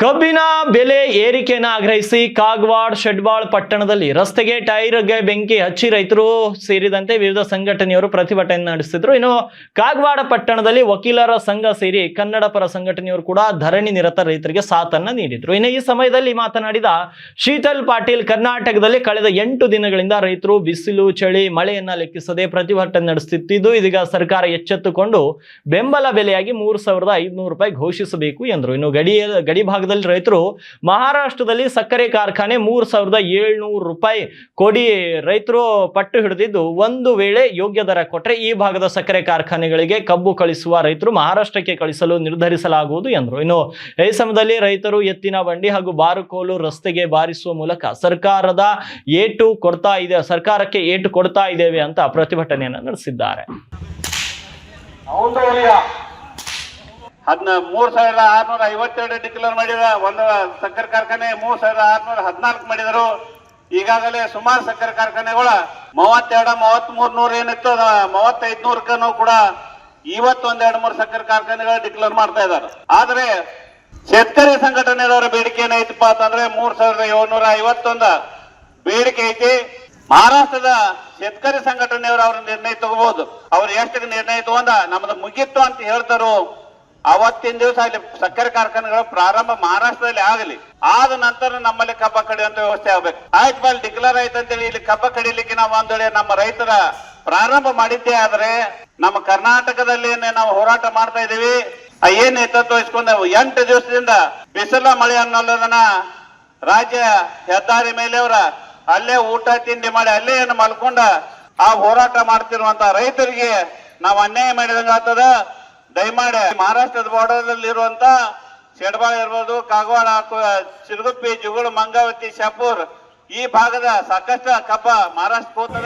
ಕಬ್ಬಿನ ಬೆಲೆ ಏರಿಕೆಯನ್ನು ಆಗ್ರಹಿಸಿ ಕಾಗವಾಡ ಶೆಡ್ಬಾಳ್ ಪಟ್ಟಣದಲ್ಲಿ ರಸ್ತೆಗೆ ಟೈರ್ಗೆ ಬೆಂಕಿ ಹಚ್ಚಿ ರೈತರು ಸೇರಿದಂತೆ ವಿವಿಧ ಸಂಘಟನೆಯವರು ಪ್ರತಿಭಟನೆ ನಡೆಸಿದ್ರು. ಇನ್ನು ಕಾಗವಾಡ ಪಟ್ಟಣದಲ್ಲಿ ವಕೀಲರ ಸಂಘ ಸೇರಿ ಕನ್ನಡ ಪರ ಸಂಘಟನೆಯವರು ಕೂಡ ಧರಣಿ ನಿರತ ರೈತರಿಗೆ ಸಾಥನ್ನ ನೀಡಿದ್ರು. ಇನ್ನು ಈ ಸಮಯದಲ್ಲಿ ಮಾತನಾಡಿದ ಶೀತಲ್ ಪಾಟೀಲ್, ಕರ್ನಾಟಕದಲ್ಲಿ ಕಳೆದ 8 ದಿನಗಳಿಂದ ರೈತರು ಬಿಸಿಲು ಚಳಿ ಮಳೆಯನ್ನ ಲೆಕ್ಕಿಸದೆ ಪ್ರತಿಭಟನೆ ನಡೆಸುತ್ತಿದ್ದು, ಇದೀಗ ಸರ್ಕಾರ ಎಚ್ಚೆತ್ತುಕೊಂಡು ಬೆಂಬಲ ಬೆಲೆಯಾಗಿ 3,500 ರೂಪಾಯಿ ಘೋಷಿಸಬೇಕು ಎಂದರು. ಇನ್ನು ಗಡಿ ಭಾಗದಲ್ಲಿ ರೈತರು ಮಹಾರಾಷ್ಟ್ರದಲ್ಲಿ ಸಕ್ಕರೆ ಕಾರ್ಖಾನೆ 3,700 ರೂಪಾಯಿ ಕೊಡಿ ರೈತರು ಪಟ್ಟು ಹಿಡಿದಿದ್ದು, ಒಂದು ವೇಳೆ ಯೋಗ್ಯ ದರ ಕೊಟ್ಟರೆ ಈ ಭಾಗದ ಸಕ್ಕರೆ ಕಾರ್ಖಾನೆಗಳಿಗೆ ಕಬ್ಬು ಕಳಿಸುವ ರೈತರು ಮಹಾರಾಷ್ಟ್ರಕ್ಕೆ ಕಳಿಸಲು ನಿರ್ಧರಿಸಲಾಗುವುದು ಎಂದರು. ಇನ್ನು ಈ ಸಮಯದಲ್ಲಿ ರೈತರು ಎತ್ತಿನ ಬಂಡಿ ಹಾಗೂ ಬಾರುಕೋಲು ರಸ್ತೆಗೆ ಬಾರಿಸುವ ಮೂಲಕ ಸರ್ಕಾರಕ್ಕೆ ಏಟು ಕೊಡ್ತಾ ಇದ್ದೇವೆ ಅಂತ ಪ್ರತಿಭಟನೆಯನ್ನು ನಡೆಸಿದ್ದಾರೆ. 3,652 ಡಿಕ್ಲೇರ್ ಮಾಡಿದ ಒಂದು ಸಕ್ಕರೆ ಕಾರ್ಖಾನೆ 3,614 ಮಾಡಿದರು. ಈಗಾಗಲೇ ಸುಮಾರು ಸಕ್ಕರೆ ಕಾರ್ಖಾನೆಗಳು 32-33 ಏನಿತ್ತು 3,500 ಕೂಡ ಇವತ್ತು 1-2-3 ಸಕ್ಕರೆ ಕಾರ್ಖಾನೆಗಳು ಡಿಕ್ಲೇರ್ ಮಾಡ್ತಾ ಇದ್ದಾರೆ. ಆದ್ರೆ ಶೇತಕರಿ ಸಂಘಟನೆದವರ ಬೇಡಿಕೆ ಏನೈತಪ್ಪ ಅಂತಂದ್ರೆ 3,751 ಬೇಡಿಕೆ ಐತಿ. ಮಹಾರಾಷ್ಟ್ರದ ಶೇತಕರಿ ಸಂಘಟನೆಯವರು ಅವ್ರ ನಿರ್ಣಯ ತಗೋಬಹುದು. ಅವ್ರು ಎಷ್ಟು ನಿರ್ಣಯ ತಗೊಂಡ ನಮ್ದು ಮುಗಿತ್ತು ಅಂತ ಹೇಳ್ತಾರೋ ಅವತ್ತಿನ ದಿವಸ ಅಲ್ಲಿ ಸಕ್ಕರೆ ಕಾರ್ಖಾನೆಗಳು ಪ್ರಾರಂಭ ಮಹಾರಾಷ್ಟ್ರದಲ್ಲಿ ಆಗಲಿ, ಆದ ನಂತರ ನಮ್ಮಲ್ಲಿ ಕಬ್ಬ ಕಡಿಯುವಂತ ವ್ಯವಸ್ಥೆ ಆಗ್ಬೇಕು. ಆಯ್ತು ಬಲ್ ಡಿಕ್ಲೇರ್ ಆಯ್ತು ಅಂತೇಳಿ ಇಲ್ಲಿ ಕಬ್ಬ ಕಡಿಲಿಕ್ಕೆ ನಾವು ಒಂದ್ ವೇಳೆ ನಮ್ಮ ರೈತರ ಪ್ರಾರಂಭ ಮಾಡಿದ್ದೇ ಆದ್ರೆ ನಮ್ಮ ಕರ್ನಾಟಕದಲ್ಲಿ ನಾವು ಹೋರಾಟ ಮಾಡ್ತಾ ಇದೀವಿ. ಏನ್ ನೇತೃತ್ವ ವಹಿಸ್ಕೊಂಡು 8 ದಿವಸದಿಂದ ಬಿಸಿಲ ಮಳೆ ಅನ್ನೋದನ್ನ ರಾಜ್ಯ ಹೆದ್ದಾರಿ ಮೇಲೆ ಅವರ ಅಲ್ಲೇ ಊಟ ತಿಂಡಿ ಮಾಡಿ ಅಲ್ಲೇ ಏನು ಮಲ್ಕೊಂಡ ಆ ಹೋರಾಟ ಮಾಡ್ತಿರುವಂತ ರೈತರಿಗೆ ನಾವು ಅನ್ಯಾಯ ಮಾಡಿದಂಗ ಆಗ್ತದ. ದಯಮಾಡಿ ಮಹಾರಾಷ್ಟ್ರದ ಬಾರ್ಡರ್ ಇರುವಂತ ಶೆಡ್ಬಾಳ್ ಇರ್ಬೋದು, ಕಾಗವಾಡ, ಸಿರುಗುಪ್ಪಿ, ಜುಗುಳು, ಮಂಗಾವತಿ, ಶಾಪುರ್ ಈ ಭಾಗದ ಸಾಕಷ್ಟು ಕಬ್ಬ ಮಹಾರಾಷ್ಟ್ರ ಹೋಗ್ತದ.